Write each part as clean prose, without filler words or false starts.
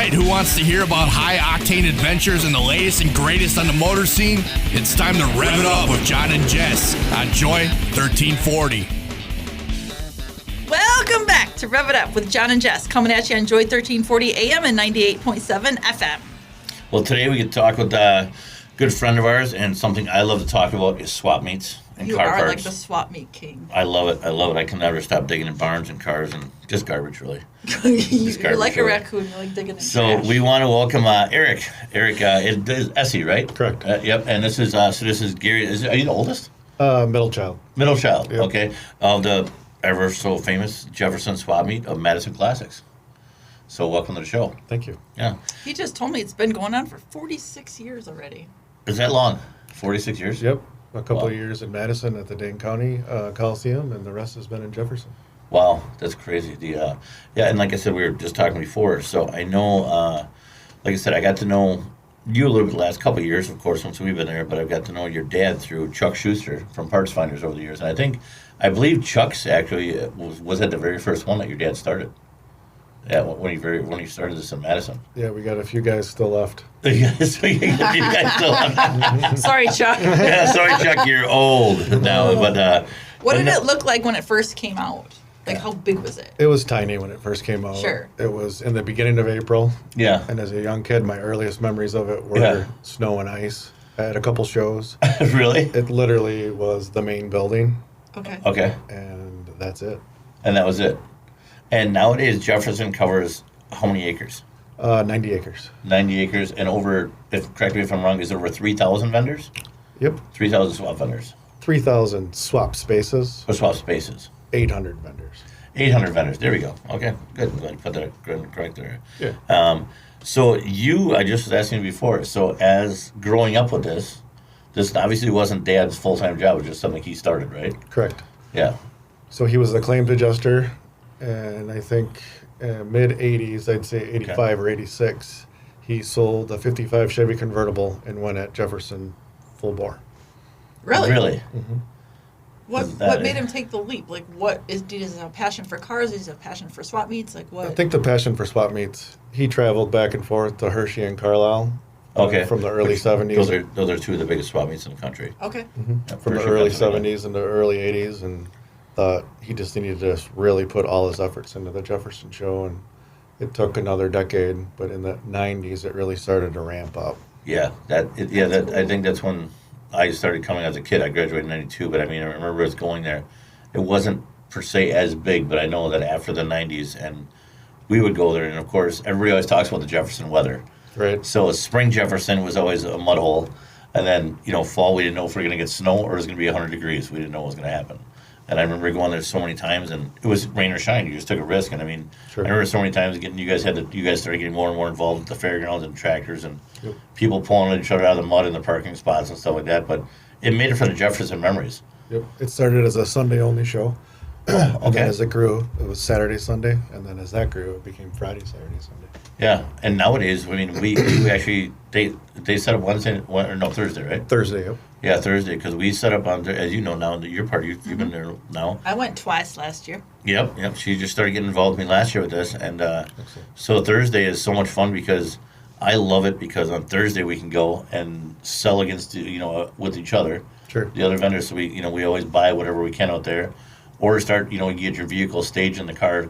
right, who wants to hear about high-octane adventures and the latest and greatest on the motor scene? It's time to rev it up with John and Jess on Joy 1340. Welcome back to Rev It Up with John and Jess, coming at you on Joy 1340 AM and 98.7 FM. Well, today we get to talk with a good friend of ours, and something I love to talk about is swap meets and car parts. You are like the swap meet king. I love it. I can never stop digging in barns and cars and just garbage, really. You're like a raccoon. You like digging in trash. We want to welcome Erick. Erick is Esse, right? Correct. Yep. And this is Gary. Are you the oldest? Middle child. Middle child. Yep. Okay. Of the ever so famous Jefferson swap meet of Madison Classics. So welcome to the show. Thank you. Yeah. He just told me it's been going on for 46 years already. Is that long? 46 years? Yep. A couple of years in Madison at the Dane County Coliseum, and the rest has been in Jefferson. Wow, that's crazy. And like I said, we were just talking before, so I know, like I said, I got to know you a little bit the last couple of years, of course, once we've been there, but I've got to know your dad through Chuck Schuster from Parts Finders over the years, and I believe Chuck's actually was at the very first one that your dad started. Yeah, when he started this in Madison. Yeah, we got a few guys still left. You guys still Sorry, Chuck. Yeah, sorry, Chuck, you're old now. But what did it look like when it first came out? Like, how big was it? It was tiny when it first came out. Sure. It was in the beginning of April. Yeah. And as a young kid, my earliest memories of it were snow and ice. I had a couple shows. Really? It literally was the main building. Okay. And that's it. And that was it. And nowadays, Jefferson covers how many acres? 90 acres. 90 acres, and correct me if I'm wrong, is there over 3,000 vendors? Yep. 3,000 swap vendors. 3,000 swap spaces. Or swap spaces. 800 vendors. 800 vendors. There we go. Okay, good. I'm glad you put that correct there. Yeah. So I just was asking you before, so as growing up with this obviously wasn't Dad's full-time job, it was just something he started, right? Correct. Yeah. So he was the claims adjuster, and I think mid-'80s, I'd say 85 or 86, he sold a 55 Chevy convertible and went at Jefferson full bore. Really? Really? Mm-hmm. What made him take the leap? Like, did he have a passion for cars? Did he have a passion for swap meets? Like, what? I think the passion for swap meets, he traveled back and forth to Hershey and Carlisle from the early 70s. Those are two of the biggest swap meets in the country. Okay. Mm-hmm. Yeah, from the early 70s and the early 80s, and thought he just needed to just really put all his efforts into the Jefferson show, and it took another decade, but in the 90s it really started to ramp up. Yeah, cool. I think that's when I started coming as a kid. I graduated in 92, but I remember us going there. It wasn't per se as big, but I know that after the 90s, and we would go there, and of course, everybody always talks about the Jefferson weather. Right. So spring Jefferson was always a mud hole, and then, fall, we didn't know if we were going to get snow or it was going to be 100 degrees. We didn't know what was going to happen. And I remember going there so many times, and it was rain or shine. You just took a risk. And Sure. I remember so many times you guys started getting more and more involved with the fairgrounds and tractors and people pulling each other out of the mud in the parking spots and stuff like that. But it made it for the Jefferson memories. Yep. It started as a Sunday-only show. And then as it grew, it was Saturday, Sunday. And then as that grew, it became Friday, Saturday, Sunday. Yeah. And nowadays, we actually, they set up Thursday, right? Thursday, yep. Yeah, Thursday, because we set up on, as you know now, you've been there now. I went twice last year. Yep. She just started getting involved with me last year with this. And so Thursday is so much fun because I love it because on Thursday we can go and sell against, with each other. Sure. The other vendors, so we always buy whatever we can out there. Or start, you get your vehicle staged in the car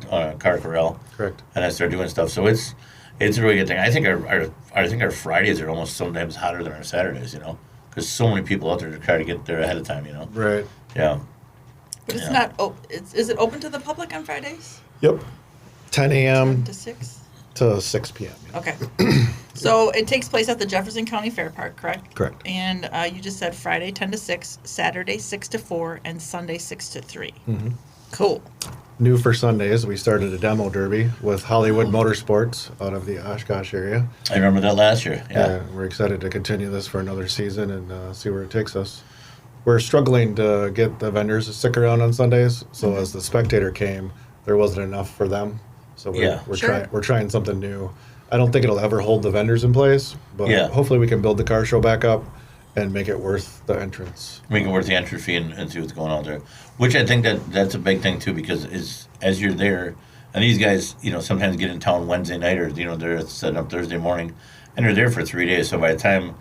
corral. Correct. And I start doing stuff. So it's a really good thing. I think our Fridays are almost sometimes hotter than our Saturdays, because so many people out there to try to get there ahead of time, Right. Yeah. But it's not open. Is it open to the public on Fridays? Yep. 10 a.m. to 6? To 6 p.m. Okay. So it takes place at the Jefferson County Fair Park, correct? Correct. And you just said Friday 10 to 6, Saturday 6 to 4, and Sunday 6 to 3. Mm-hmm. Cool. New for Sundays, we started a demo derby with Hollywood Motorsports out of the Oshkosh area. I remember that last year. Yeah. We're excited to continue this for another season and see where it takes us. We're struggling to get the vendors to stick around on Sundays, so as the spectator came, there wasn't enough for them. So we're trying something new. I don't think it'll ever hold the vendors in place, but hopefully we can build the car show back up and make it worth the entrance. Make it worth the entry fee and see what's going on there. Which I think that's a big thing too, because as you're there, And these guys, sometimes get in town Wednesday night or, they're setting up Thursday morning, and they're there for 3 days. So by the time,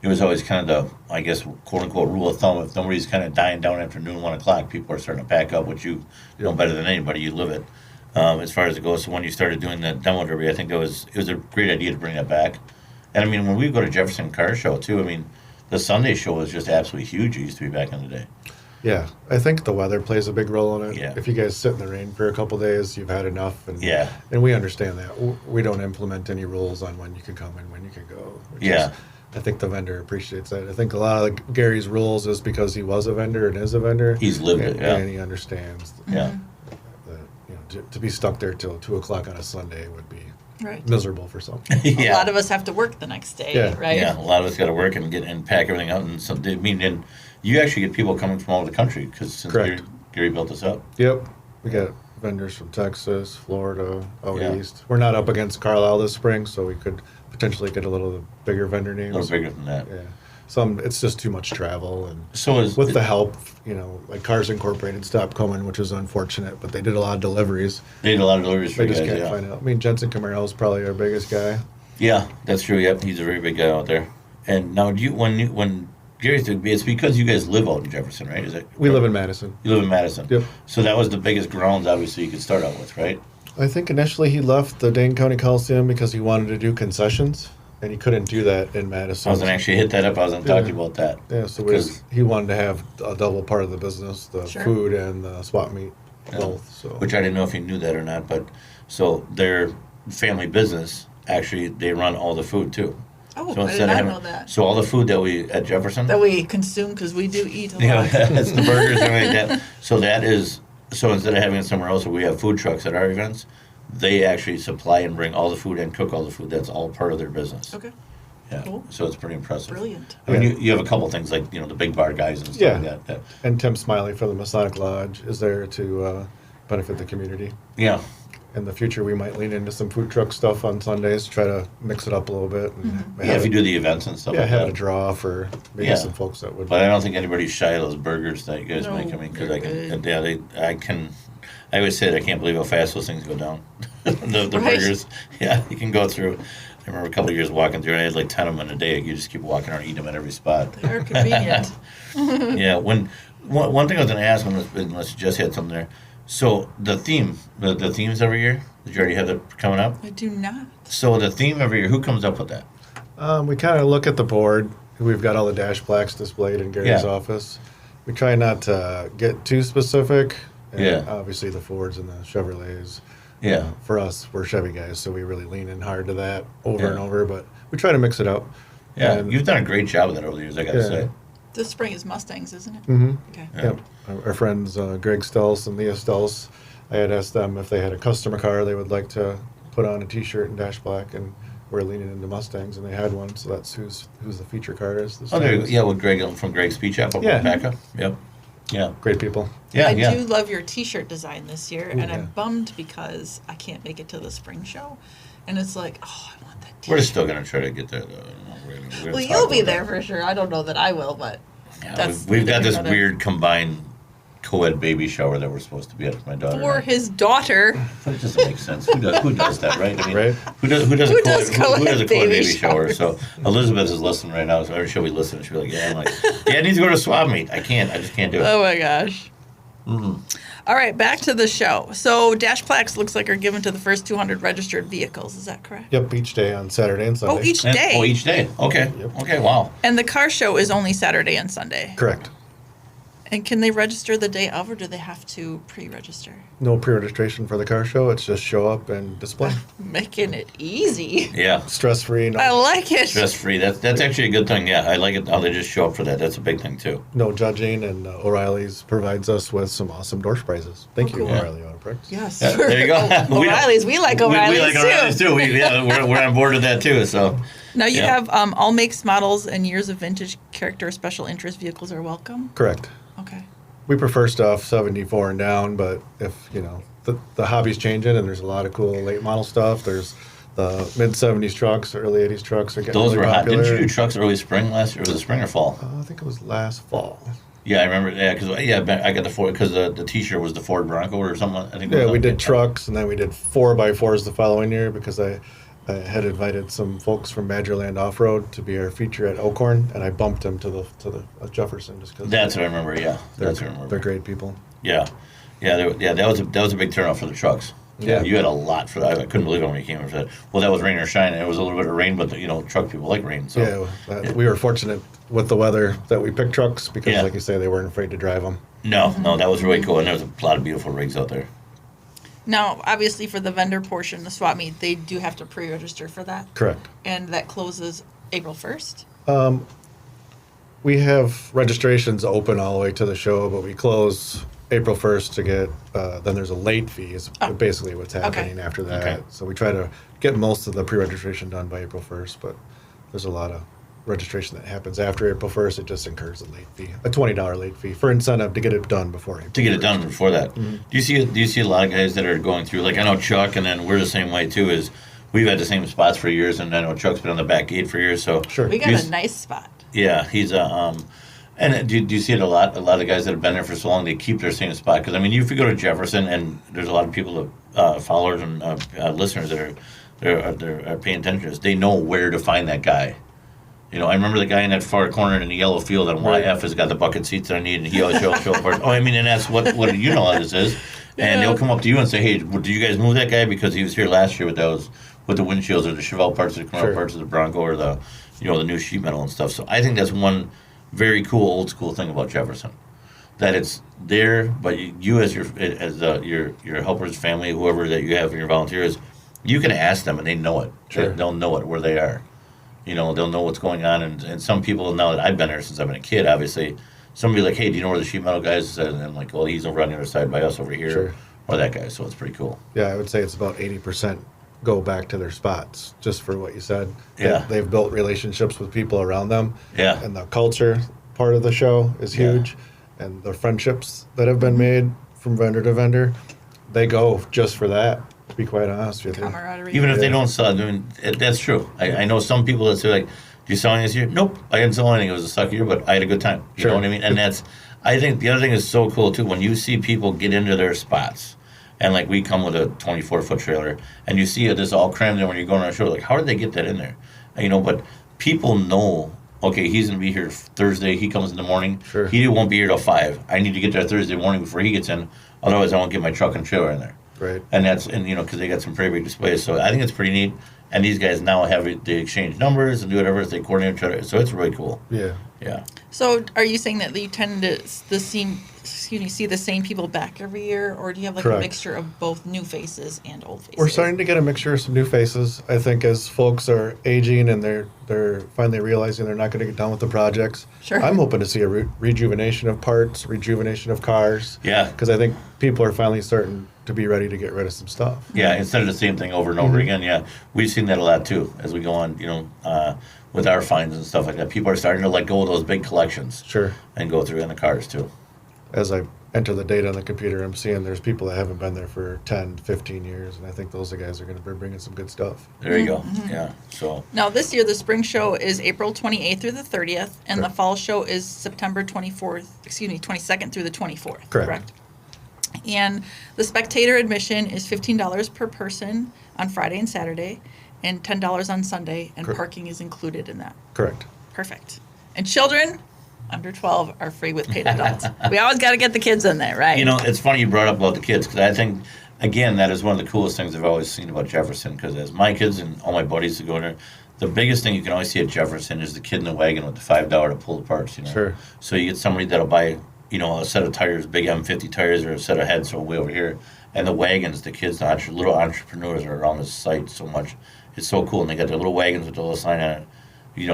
it was always kind of the, I guess, quote-unquote rule of thumb, if nobody's kind of dying down after noon, 1 o'clock, people are starting to pack up, which you know better than anybody. You live it as far as it goes. So when you started doing that demo derby, I think it was a great idea to bring that back. And, I mean, when we go to Jefferson Car Show, too, I mean, the Sunday show was just absolutely huge. It used to be back in the day. Yeah, I think the weather plays a big role in it. Yeah. If you guys sit in the rain for a couple days, you've had enough. And, Yeah. And we understand that. We don't implement any rules on when you can come and when you can go. Yeah. I think the vendor appreciates that. I think a lot of Gary's rules is because he was a vendor and is a vendor. He's lived it, yeah. And he understands Yeah. that, to be stuck there till 2 o'clock on a Sunday would be Right. miserable for some. A lot of us have to work the next day, Yeah. right? Yeah, a lot of us got to work and pack everything out. And so, and you actually get people coming from all over the country because since Correct. Gary built this up. Yep. We got vendors from Texas, Florida, out Yeah. east. We're not up against Carlisle this spring, so we could potentially get a little bigger vendor names. A little bigger than that. Yeah. It's just too much travel, and So with the help, like Cars Incorporated stopped coming, which was unfortunate, but they did a lot of deliveries. They did a lot of deliveries for They you just guys, can't yeah. find out. I mean, Jensen Camaro is probably our biggest guy. Yeah, that's true. Yep, he's a very big guy out there. And now, when Gary's, it's because you guys live out in Jefferson, right? Is that We live in Madison. You live in Madison. Yep. So that was the biggest grounds, obviously, you could start out with, right? I think initially he left the Dane County Coliseum because he wanted to do concessions, and he couldn't do that in Madison. I was going to actually hit that up. I was going to talk to you about that. Yeah, so Because- he wanted to have a double part of the business, the Sure. food and the swap meet, Yeah. both. So Which I didn't know if you knew that or not, but so their family business, actually, they run all the food, too. Oh, So I instead did of not having, know that. So all the food that we, at Jefferson, That we consume because we do eat a lot. yeah, it's the burgers and everything like that. So so instead of having it somewhere else where we have food trucks at our events, they actually supply and bring all the food and cook all the food. That's all part of their business. Okay, Yeah. Cool. So it's pretty impressive. brilliant. I mean, Yeah. you have a couple things like, the big bar guys and stuff Yeah. like that. and Tim Smiley from the Masonic Lodge is there to benefit the community. Yeah. In the future, we might lean into some food truck stuff on Sundays, try to mix it up a little bit. And Yeah, if you do the events and stuff like have that. a draw for maybe Yeah. some folks that would. But I don't think anybody's shy of those burgers that you guys No, make. I mean, because they're I can, good. I always say that I can't believe how fast those things go down. the Right. burgers, yeah, you can go through. I remember a couple of years walking through, and I had like 10 of them in a day. You just keep walking around, eating them at every spot. They're convenient. Yeah, one thing I was going to ask, unless you just had something there. So the theme, the themes every year, did you already have that coming up? I do not. So the theme every year, who comes up with that? We kind of look at the board. We've got all the dash plaques displayed in Gary's Yeah. office. We try not to get too specific. And Yeah. Obviously, the Fords and the Chevrolets. Yeah. For us, we're Chevy guys, so we really lean in hard to that over Yeah. and over. But we try to mix it up. Yeah, And- you've done a great job of that over the years, I got to Yeah. say. This spring is Mustangs, isn't it? Mm-hmm. Okay. Yeah. Yep. Our friends Greg Stels and Leah Stels, I had asked them if they had a customer car they would like to put on a T-shirt and dash black, and we're leaning into Mustangs, and they had one, so that's who's the feature car is. This Oh, there you time. go. Yeah, with Greg from Greg's Speech App up Yeah. in Becca. Yep. Yeah. Great people. Yeah, I yeah. do love your T-shirt design this year, and yeah. I'm bummed because I can't make it to the spring show, and it's like, oh, I want that We're T-shirt. still going to try to get there, though. We're gonna Well, talk you'll be about there that. for sure. I don't know that I will, but Yeah, that's we've got neither this here nor weird combined co-ed baby shower that we're supposed to be at with my daughter. for his daughter. But it doesn't make sense. Who does that, right? I mean, Right. who does a Who co-ed, does who does a co-ed co-ed baby baby shower? showers? So Elizabeth is listening right now. So every show we listen, she'll be like, yeah, I'm like, yeah, I need to go to swap meet. I just can't do it. Oh my gosh. All right, back to the show. So dash plaques looks like are given to the first 200 registered vehicles. Is that correct? Yep, each day on Saturday and Sunday. Oh, each And- day. Oh, each day. Okay. Yep. Okay. Wow. And the car show is only Saturday and Sunday. Correct. And can they register the day of, or do they have to pre-register? No pre-registration for the car show. It's just show up and display. Making it easy. Yeah. Stress-free. I No, like it. Stress free. That's actually a good thing. Yeah, I like it how they just show up for that. That's a big thing too. no judging, and O'Reilly's provides us with some awesome door prizes. Thank you, cool. O'Reilly Auto Parts. Yes. Yeah, there you go. Oh, We don't- O'Reilly's. We like We O'Reilly's, like O'Reilly's too. We're on board with that too. So Now you Yeah. have all makes, models, and years of vintage character special interest vehicles are welcome. Correct. Okay. We prefer stuff 74 and down, but if, the hobby's changing and there's a lot of cool late model stuff, there's the mid-70s trucks, early 80s trucks are getting those really were hot. popular. Didn't you do trucks early spring last year? Was it spring or fall? I think it was last fall. Yeah, I remember. Yeah, because I got the Ford because the T-shirt was the Ford Bronco or something. I think. Yeah, we did trucks, and then we did 4x4s the following year because I had invited some folks from Badgerland Off Road to be our feature at Oakhorn, and I bumped them to the Jefferson just because. That's what I remember. Yeah, that's what I remember. They're great people. Yeah, that was a big turnout for the trucks. Yeah, you had a lot for that. I couldn't believe how many came for that. Well, that was rain or shine. It was a little bit of rain, but truck people like rain. So we were fortunate with the weather that we picked trucks because, like you say, they weren't afraid to drive them. No, that was really cool, and there was a lot of beautiful rigs out there. Now, obviously, for the vendor portion, the swap meet, they do have to pre-register for that. Correct. And that closes April 1st. We have registrations open all the way to the show, but we close April 1st to get, then there's a late fee is basically what's happening after that. Okay. So we try to get most of the pre-registration done by April 1st, but there's a lot of registration that happens after April 1st. It just incurs a late fee, a $20 late fee for incentive to get it done before April. To get it done before that. Mm-hmm. Do you see a lot of guys that are going through, like I know Chuck, and then we're the same way too, is we've had the same spots for years, and I know Chuck's been on the back gate for years, so. Sure. We got a nice spot. Yeah, he's and do you see it a lot? A lot of guys that have been there for so long, they keep their same spot. Because, I mean, if you go to Jefferson, and there's a lot of people, followers and listeners that are paying attention to this, they know where to find that guy. I remember the guy in that far corner in the yellow field on YF has got the bucket seats that I need, and he always show up for it. And that's what how this is. And they'll come up to you and say, hey, did you guys move that guy? Because he was here last year with the windshields or the Chevelle parts or the Camaro parts of the Bronco or the new sheet metal and stuff. So I think that's one very cool old school thing about Jefferson, that it's there, but you as your helpers, family, whoever that you have in your volunteers, you can ask them and they know it. Sure. They'll know it where they are. They'll know what's going on. And some people, now that I've been there since I've been a kid, obviously, somebody like, hey, do you know where the sheet metal guy is? And I'm like, well, he's over on the other side by us over here, Sure. or that guy. So it's pretty cool. Yeah, I would say it's about 80% go back to their spots, just for what you said. Yeah. They've built relationships with people around them. Yeah. And the culture part of the show is huge. Yeah. And the friendships that have been made from vendor to vendor, they go just for that, to be quite honest with you. Camaraderie. Even if they don't sell, that's true. I know some people that say, like, do you sell anything this year? Nope, I didn't sell anything. It was a suck year, but I had a good time. You know what I mean? And I think the other thing is so cool, too, when you see people get into their spots. And, like, we come with a 24-foot trailer, and you see this all crammed in when you're going on a show. Like, how did they get that in there? But people know, okay, he's going to be here Thursday. He comes in the morning. Sure. He won't be here till 5. I need to get there Thursday morning before he gets in. Otherwise, I won't get my truck and trailer in there. Right. And because they got some pretty big displays. So I think it's pretty neat. And these guys now they exchange numbers and do whatever as they coordinate each other. So it's really cool. Yeah. Yeah. So are you saying that you tend to see the same people back every year, or do you have like Correct. a mixture of both new faces and old faces? We're starting to get a mixture of some new faces. I think as folks are aging and they're finally realizing they're not going to get done with the projects. Sure. I'm hoping to see a rejuvenation of parts, rejuvenation of cars. Yeah. Because I think people are finally starting to be ready to get rid of some stuff. Yeah, instead of the same thing over and over again. Yeah, we've seen that a lot too as we go on. With our finds and stuff like that, people are starting to let go of those big collections. Sure. And go through in the cars too. As I enter the data on the computer, I'm seeing there's people that haven't been there for 10, 15 years, and I think those guys are going to be bringing some good stuff. There you go. Yeah. So. Now this year, the spring show is April 28th through the 30th, and the fall show is September 22nd through the 24th. Correct. And the spectator admission is $15 per person on Friday and Saturday, and $10 on Sunday, and parking is included in that. Correct. Perfect. And children under 12 are free with paid adults. We always got to get the kids in there, right? It's funny you brought up about the kids, because I think, again, that is one of the coolest things I've always seen about Jefferson, because as my kids and all my buddies that go in there, the biggest thing you can always see at Jefferson is the kid in the wagon with the $5 to pull the parts. Sure. So you get somebody that'll buy, a set of tires, big M50 tires, or a set of heads, so way over here. And the wagons, the kids, the little entrepreneurs are around the site so much. It's so cool. And they got their little wagons with the little sign on it.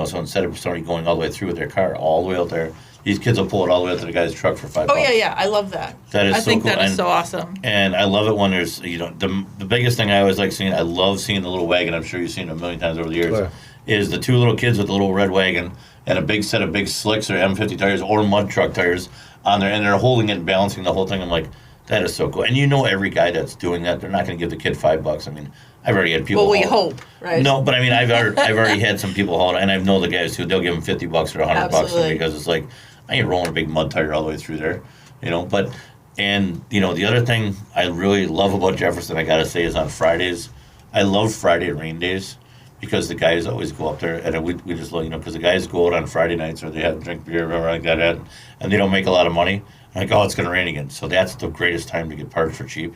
So instead of somebody going all the way through with their car, all the way out there, these kids will pull it all the way out to the guy's truck for $5. Oh, yeah. I love that. That is I so think cool. that is so awesome. And I love it when there's, the biggest thing I always like seeing, I love seeing the little wagon, I'm sure you've seen it a million times over the years, is the two little kids with the little red wagon and a big set of big slicks or M50 tires or mud truck tires on there, and they're holding it and balancing the whole thing. I'm like, that is so cool. And every guy that's doing that, they're not going to give the kid $5. I mean, I've already had people. Well, we hope, right? No, but I mean, I've already had some people haul it, and I know the guys who they'll give them $50 or $100 because it's like, I ain't rolling a big mud tire all the way through there, But the other thing I really love about Jefferson, I gotta say, is on Fridays. I love Friday rain days because the guys always go up there, and we just love, because the guys go out on Friday nights or they have drink beer or whatever like that, and they don't make a lot of money. I'm like, oh, it's gonna rain again. So that's the greatest time to get parts for cheap.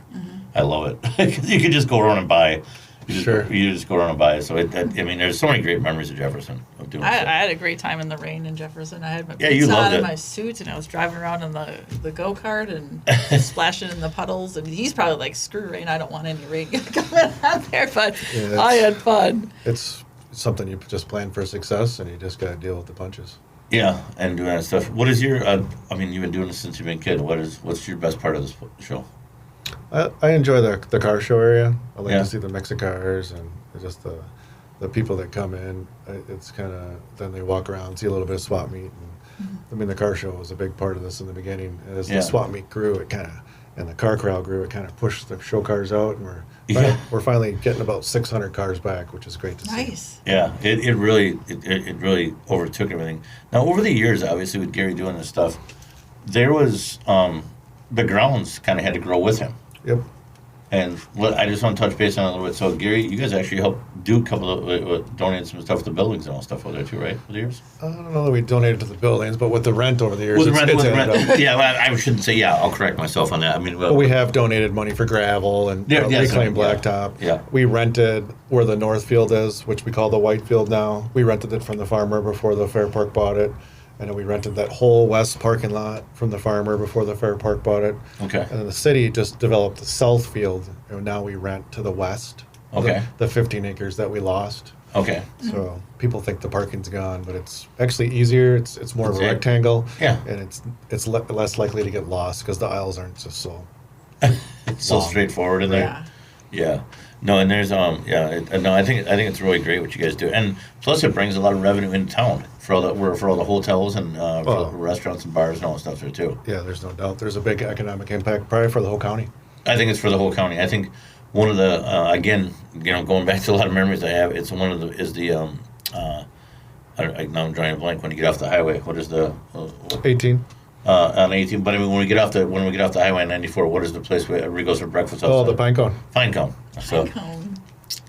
I love it because you can just go around and buy. You just go around and buy it. So there's so many great memories of Jefferson of doing I stuff. had a great time in the rain in Jefferson. I had my you boots loved on it. and my suit, and I was driving around in the go-kart and splashing in the puddles. And he's probably like, screw rain, I don't want any rain coming out there. But I had fun. It's something you just plan for success, and you just got to deal with the punches. Yeah, and doing that stuff. What is your? You've been doing this since you've been a kid. What's your best part of this show? I enjoy the car show area. I like to see the mix of cars and just the people that come in. It's kind of, then they walk around, see a little bit of swap meet. And, the car show was a big part of this in the beginning. As the swap meet grew, and the car crowd grew, it kind of pushed the show cars out, and we're finally getting about 600 cars back, which is great to see. Nice. Yeah, it really overtook everything. Now, over the years, obviously, with Gary doing this stuff, there was the grounds kind of had to grow with him. Yep. And I just want to touch base on it a little bit. So, Gary, you guys actually helped do a couple of donate some stuff to the buildings and all stuff over there too, right? Over the years. I don't know that we donated to the buildings, but with the rent over the years, With the rent, up. yeah. Well, I shouldn't say. Yeah, I'll correct myself on that. But we have donated money for gravel and reclaimed blacktop. Yeah. We rented where the north field is, which we call the white field now. We rented it from the farmer before the Fair Park bought it. And then we rented that whole west parking lot from the farmer before the Fair Park bought it. Okay. And then the city just developed the south field, and now we rent to the west. Okay. The 15 acres that we lost. Okay. So people think the parking's gone, but it's actually easier. It's more of a rectangle. Yeah. And it's less likely to get lost because the aisles aren't just so. It's so straightforward in there. Yeah. No, and there's I think it's really great what you guys do, and plus it brings a lot of revenue into town for all the hotels and for the restaurants and bars and all that stuff there too. Yeah, there's no doubt. There's a big economic impact, probably for the whole county. I think it's for the whole county. I think one of the again, going back to a lot of memories I have, it's one of the now I'm drawing a blank when you get off the highway. What is the 18. On 18? But when we get off the highway on 94, what is the place where everybody goes for breakfast? Oh, the Pine Cone. Pine Cone.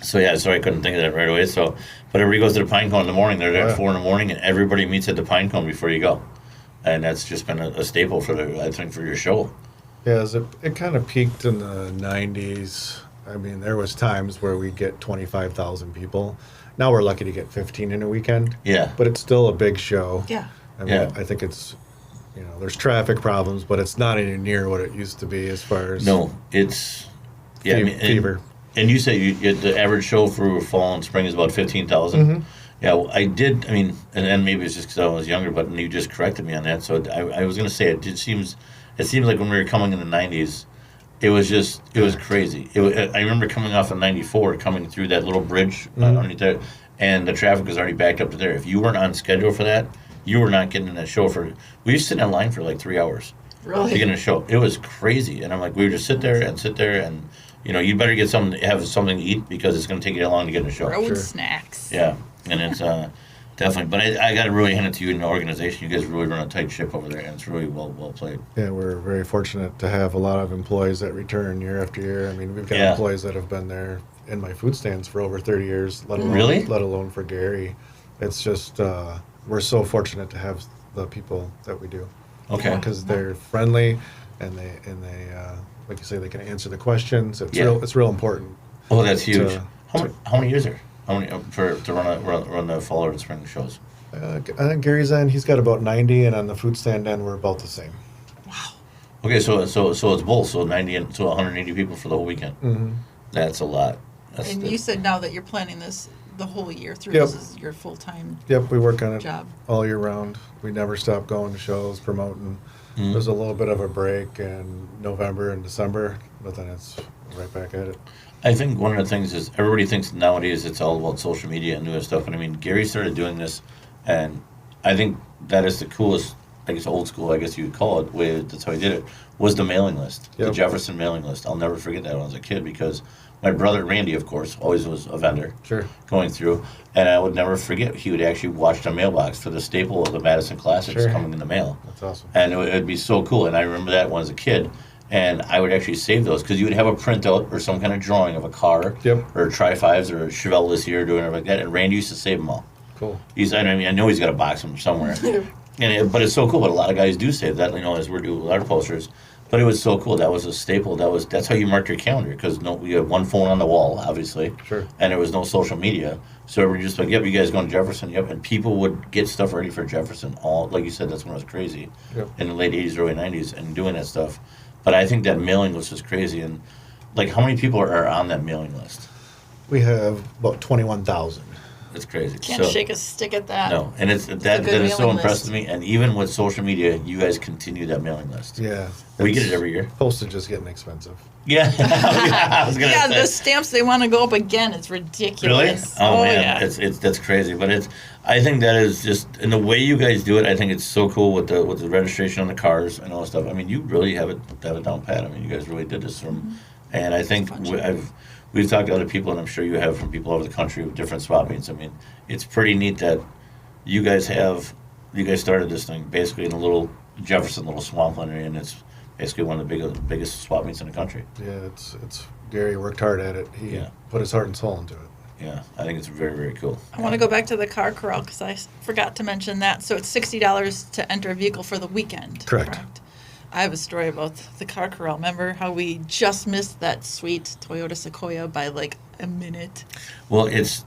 So yeah, sorry I couldn't think of that right away. So, but everybody goes to the Pine Cone in the morning. They're there at 4 a.m, and everybody meets at the Pine Cone before you go, and that's just been a staple for your show. Yeah, it kind of peaked in the 90s. I mean, there was times where we get 25,000 people. Now we're lucky to get 15 in a weekend. Yeah. But it's still a big show. Yeah. I mean, I think it's, there's traffic problems, but it's not anywhere near what it used to be as far as it's fever. And you say the average show for fall and spring is about 15,000. Mm-hmm. Yeah, well, I did. I mean, and maybe it's just because I was younger, but you just corrected me on that. So I was going to say it seems like when we were coming in the 90s, it was crazy. I remember coming off of 94, coming through that little bridge underneath there, and the traffic was already backed up to there. If you weren't on schedule for that, you were not getting in that show we used to sit in line for like 3 hours. Really? To get in a show. It was crazy. And I'm like, we would just sit there and you better have something to eat because it's going to take you that long to get in a show. Road snacks. Yeah, and it's definitely. But I got to really hand it to you in the organization. You guys really run a tight ship over there, and it's really well played. Yeah, we're very fortunate to have a lot of employees that return year after year. I mean, we've got employees that have been there in my food stands for over 30 years, let alone for Gary. It's just we're so fortunate to have the people that we do. Okay. Because they're friendly, and they like you say, they can answer the questions. It's real important. Oh, that's huge. How many years are? How many to run the fall or the spring shows? I think Gary's end, he's got about 90, and on the food stand end, we're about the same. Wow. Okay, so it's both. So 90 and 180 people for the whole weekend. Mm-hmm. That's a lot. You said now that you're planning this the whole year through. Yep. This is your full-time Yep, we work on it job. all year round. We never stop going to shows, promoting. Mm-hmm. There's a little bit of a break in November and December, but then it's right back at it. I think one of the things is everybody thinks nowadays it's all about social media and new stuff. And I mean, Gary started doing this, and I think that is the coolest, I guess, old school, I guess you would call it, that's how he did it, was the mailing list, the Jefferson mailing list. I'll never forget that when I was a kid, because my brother Randy, of course, always was a vendor. Sure. Going through, and I would never forget. He would actually watch the mailbox for the staple of the Madison Classics Sure. coming in the mail. That's awesome. And it would be so cool. And I remember that when I was a kid. And I would actually save those because you would have a printout or some kind of drawing of a car, Yep. or Tri-5s or a Chevelle this year, doing everything like that. And Randy used to save them all. Cool. I know he's got a box of them somewhere. But it's so cool. But a lot of guys do save that, as we're doing with our posters. But it was so cool. That was a staple. That's how you marked your calendar, because we had one phone on the wall, obviously. Sure. And there was no social media. So everybody just like, yep, you guys going to Jefferson? Yep. And people would get stuff ready for Jefferson. All, like you said, that's when it was crazy. Yep. In the late 80s, early 90s, and doing that stuff. But I think that mailing list is crazy. And like, how many people are on that mailing list? We have about 21,000. It's crazy. Can't shake a stick at that. No, and that is so impressive to me. And even with social media, you guys continue that mailing list. Yeah. We get it every year. Postage is getting expensive. Yeah, I was gonna Yeah, say. the stamps, they want to go up again. It's Really? ridiculous. Oh, man, yeah. it's that's crazy. But I think that is just, in the way you guys do it. I think it's so cool with the registration on the cars and all that stuff. I mean, you really have it down pat. I mean, you guys really did this and I think we've talked to other people, and I'm sure you have, from people over the country with different swap meets. I mean, it's pretty neat that you guys started this thing basically in a little Jefferson, little swampland area, and it's basically one of the biggest swap meets in the country. Yeah, it's Gary worked hard at it. He put his heart and soul into it. Yeah, I think it's very, very cool. I want to go back to the car corral because I forgot to mention that. So it's $60 to enter a vehicle for the weekend. Correct. I have a story about the car corral. Remember how we just missed that sweet Toyota Sequoia by like a minute? Well, it's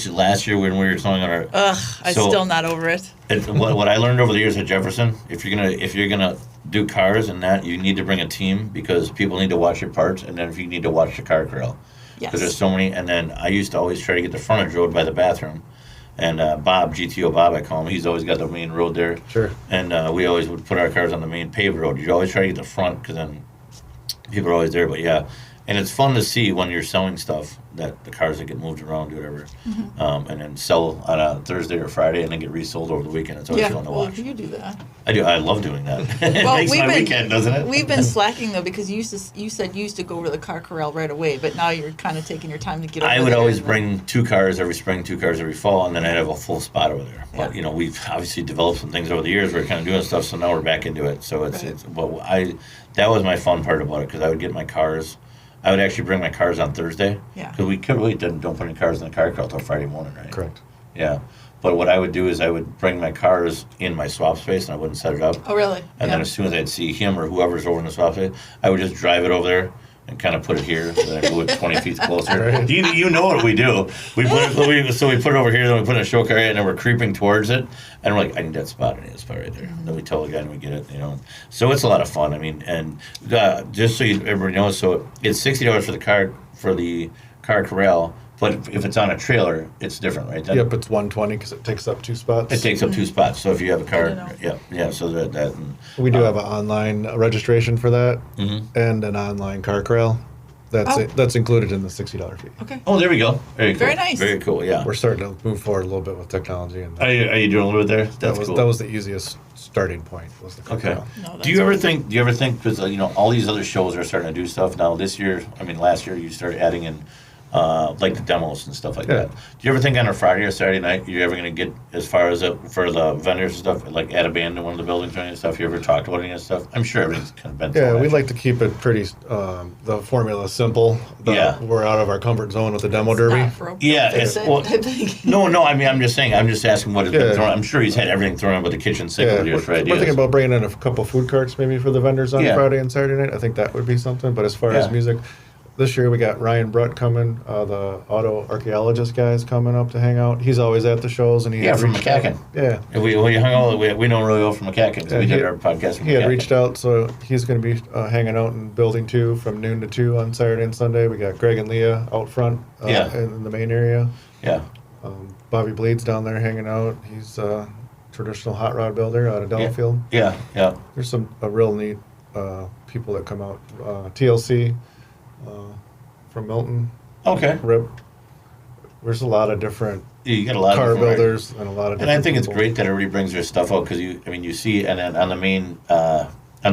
last year when we were selling on our. I'm still not over it. What I learned over the years at Jefferson, if you're gonna do cars and that, you need to bring a team, because people need to watch your parts, and then if you need to watch the car corral, Yes. because there's so many. And then I used to always try to get the frontage road by the bathroom. And Bob, GTO Bob, I call him, he's always got the main road there. Sure. And we always would put our cars on the main paved road. You always try to get the front, because then people are always there. But yeah, and it's fun to see when you're selling stuff, that the cars that get moved around, do whatever, and then sell on a Thursday or Friday, and then get resold over the weekend. It's always fun to watch. You do that. I do. I love doing that. It Well, makes my weekend, doesn't it? We've been slacking though, because you said you used to go over to the car corral right away, but now you're kind of taking your time to get over I would there always and bring 2 cars every spring, 2 cars every fall, and then I'd have a full spot over there. But Yeah. we've obviously developed some things over the years. We're kind of doing stuff, so now we're back into it. So that was my fun part about it, because I would get my cars. I would actually bring my cars on Thursday. Yeah. Because we really don't put any cars in the car corral till Friday morning, right? Correct. Yeah. But what I would do is I would bring my cars in my swap space, and I wouldn't set it up. Oh, really? And then as soon as I'd see him or whoever's over in the swap space, I would just drive it over there and kind of put it here, and then I move it 20 feet closer. Right. You know what we do. We put it over here, then we put it in a show car, and then we're creeping towards it, and we're like, I need that spot right there. Then we tell the guy, and we get it, So it's a lot of fun. I mean, and just so everybody knows, so it's $60 for the car corral. But if it's on a trailer, it's different, right? Yep, it's 120 because it takes up 2 spots. It takes up 2 spots. So if you have a I car, don't know. yeah. So that and, We do have an online registration for that, Mhm. and an online car corral. That's included in the $60 fee. Okay. Oh, there we go. Very cool. Very nice. Very cool. Yeah. We're starting to move forward a little bit with technology, and Are you doing a little bit there? That's cool. that was the easiest starting point. Was the car Okay. corral. No, that's Do you ever think? Because all these other shows are starting to do stuff now. Last year you started adding in like the demos and stuff like Yeah. that. Do you ever think on a Friday or Saturday night you're ever going to get as far as for the vendors and stuff, like add a band in one of the buildings or any stuff? You ever talked about any of that stuff? I'm sure everything's kind of been. Yeah, thrown we at like to keep it pretty, the formula simple. Yeah. We're out of our comfort zone with the demo derby. Not broke. Yeah, Fix it's- it well, type thing. No. I mean, I'm just saying. I'm just asking what has been Yeah. thrown. I'm sure he's had everything thrown in, but the kitchen sink over the years for we're ideas. thinking about bringing in a couple food carts maybe for the vendors on Yeah. Friday and Saturday night. I think that would be something. But as far as Yeah. music, this year we got Ryan Brutt coming, the auto archaeologist guy's coming up to hang out. He's always at the shows, and he Yeah, had from reached out. McCacken. Yeah. And we hung out. We know really well from McCacken, because Yeah, we he did had- our podcast. From He had McCacken. reached out, so he's going to be hanging out in Building 2 from noon to 2 on Saturday and Sunday. We got Greg and Leah out front Yeah. in the main area. Yeah. Bobby Bleed's down there hanging out. He's a traditional hot rod builder out of Delafield. Yeah. There's some real neat people that come out. TLC from Milton, Okay. Rip. There's a lot of different You get a lot car of different builders and a lot of different And I think it's people. great that everybody brings their stuff out, because you see, and then on the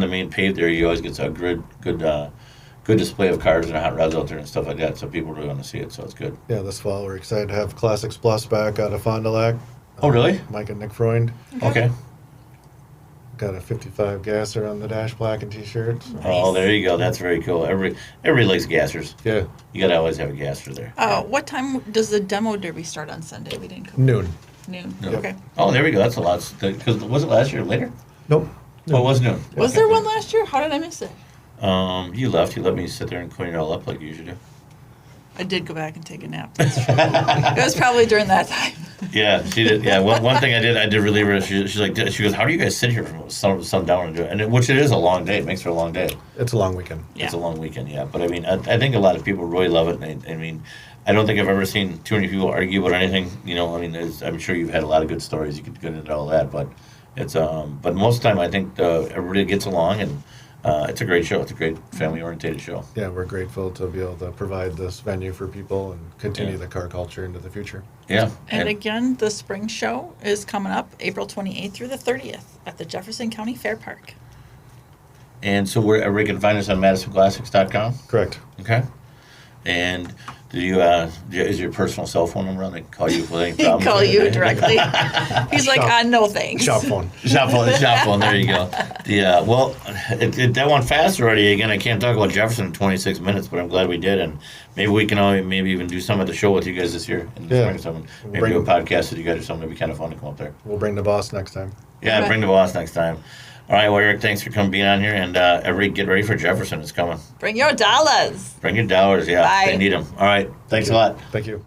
main pave there, you always get a good good display of cars and hot rods out there and stuff like that. So people really want to see it. So it's good. Yeah, this fall we're excited to have Classics Plus back out of Fond du Lac. Oh, really? Mike and Nick Freund. Okay. Got a 55 gasser on the dash black and t-shirt. So. Oh, there you go. That's very cool. Everybody likes gassers. Yeah. You got to always have a gasser there. What time does the demo derby start on Sunday? We didn't cover. Noon. Noon. Yep. Okay. Oh, there we go. That's a lot. Because was it last year or later? Nope. Oh, it was noon. Was there one last year? How did I miss it? You left. You let me sit there and clean it all up like you usually do. I did go back and take a nap. That's true. It was probably during that time. Yeah, she did. Yeah, one thing I did relieve her. She's like, she goes, "How do you guys sit here from sundown and do it?" And which it is a long day. It makes for a long day. It's a long weekend. Yeah. It's a long weekend, yeah. But I mean, I think a lot of people really love it. And I mean, I don't think I've ever seen too many people argue about anything. You know, I mean, I'm sure you've had a lot of good stories. You could get into all that, but it's but most of the time I think everybody gets along, and it's a great show. It's a great family-oriented show. Yeah, we're grateful to be able to provide this venue for people and continue the car culture into the future. Yeah. And again, the spring show is coming up April 28th through the 30th at the Jefferson County Fair Park. And so we can find us on MadisonClassics.com. Correct. Okay. And do you is your personal cell phone number on? They call you with any He problems? call you directly. He's like, Shop. no thanks. Shop phone. Shop phone. There you go. Well, that went fast already. Again, I can't talk about Jefferson in 26 minutes, but I'm glad we did, and maybe we can maybe even do some at the show with you guys this year in the spring. Something. Maybe do a podcast with you guys or something. It'd be kind of fun to come up there. We'll bring the boss next time. Yeah, Okay. bring the boss next time. All right, well, Eric, thanks for being on here, and everybody get ready for Jefferson. It's coming. Bring your dollars. Bring your dollars. Yeah, Bye. they need them. All right, thanks a lot. Thank you.